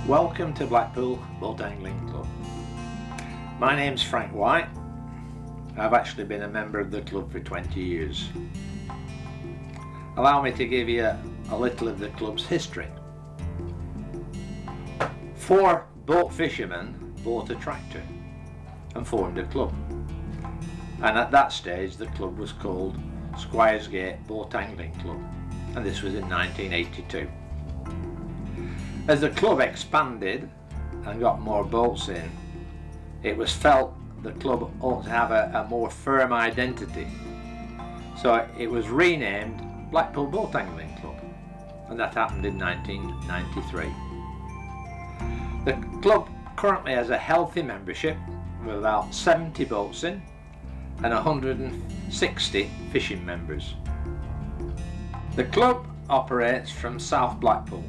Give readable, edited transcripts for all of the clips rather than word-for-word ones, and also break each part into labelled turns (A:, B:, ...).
A: Welcome to Blackpool Boat Angling Club. My name's Frank White. I've actually been a member of the club for 20 years. Allow me to give you a little of the club's history. 4 boat fishermen bought a tractor and formed a club. And at that stage the club was called Squiresgate Boat Angling Club, and this was in 1982. As the club expanded and got more boats in, it was felt the club ought to have a more firm identity. So it was renamed Blackpool Boat Angling Club, and that happened in 1993. The club currently has a healthy membership with about 70 boats in and 160 fishing members. The club operates from South Blackpool,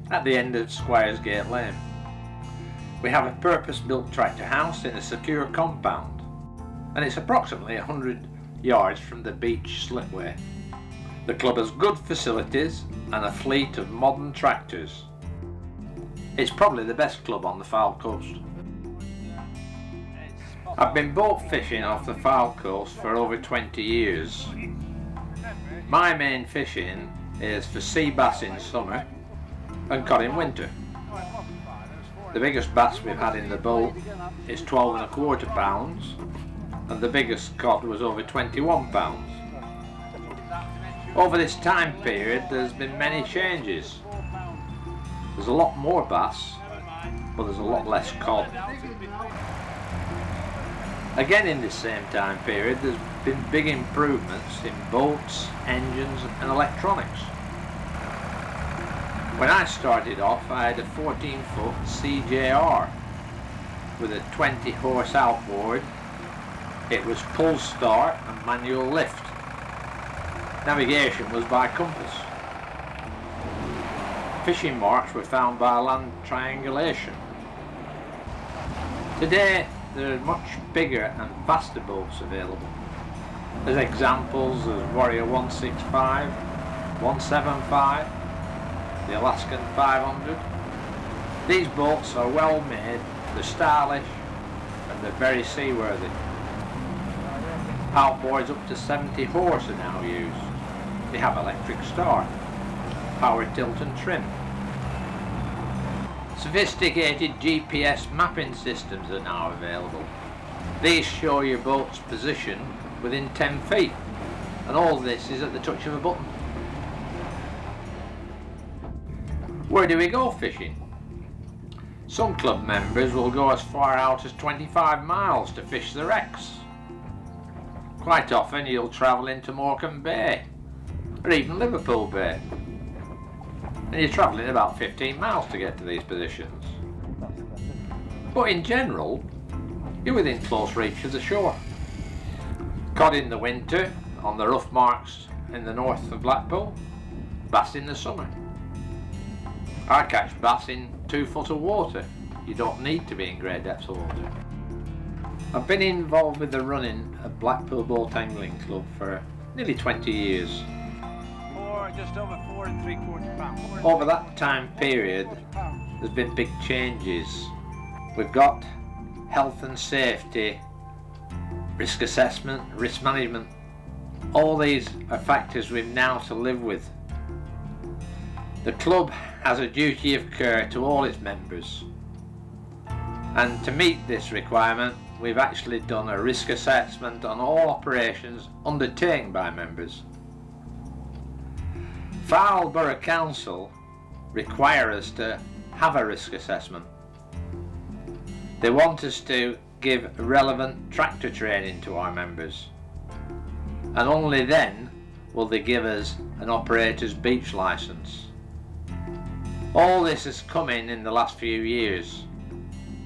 A: at the end of Squiresgate Lane. We have a purpose-built tractor house in a secure compound, and it's approximately 100 yards from the beach slipway. The club has good facilities and a fleet of modern tractors. It's probably the best club on the Fylde coast. I've been boat fishing off the Fylde coast for over 20 years. My main fishing is for sea bass in summer and cod in winter. The biggest bass we've had in the boat is 12¼ pounds, and the biggest cod was over 21 pounds. Over this time period there's been many changes. There's a lot more bass, but there's a lot less cod. Again, in this same time period there's been big improvements in boats, engines and electronics. When I started off I had a 14-foot CJR with a 20-horse outboard. It was pull start and manual lift. Navigation was by compass. Fishing marks were found by land triangulation. Today there are much bigger and faster boats available. As examples, there's Warrior 165, 175, the Alaskan 500. These boats are well made, they're stylish and they're very seaworthy. Outboards up to 70 horse are now used. They have electric start, power tilt and trim. Sophisticated GPS mapping systems are now available. These show your boat's position within 10 feet, and all this is at the touch of a button. Where do we go fishing? Some club members will go as far out as 25 miles to fish the wrecks. Quite often you'll travel into Morecambe Bay or even Liverpool Bay, and you're travelling about 15 miles to get to these positions. But in general, you're within close reach of the shore. Cod in the winter on the rough marks in the north of Blackpool, bass in the summer. I catch bass in 2 foot of water. You don't need to be in great depths of water. I've been involved with the running of Blackpool Boat Angling Club for nearly 20 years.
B: Just over 4¾ pounds.
A: Over that time period there's been big changes. We've got health and safety, risk assessment, risk management. All these are factors we've now to live with. The club has a duty of care to all its members, and to meet this requirement we've actually done a risk assessment on all operations undertaken by members. Fylde Borough Council require us to have a risk assessment. They want us to give relevant tractor training to our members, and only then will they give us an operator's beach licence. All this has come in the last few years,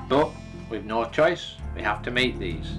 A: but we've no choice, we have to meet these.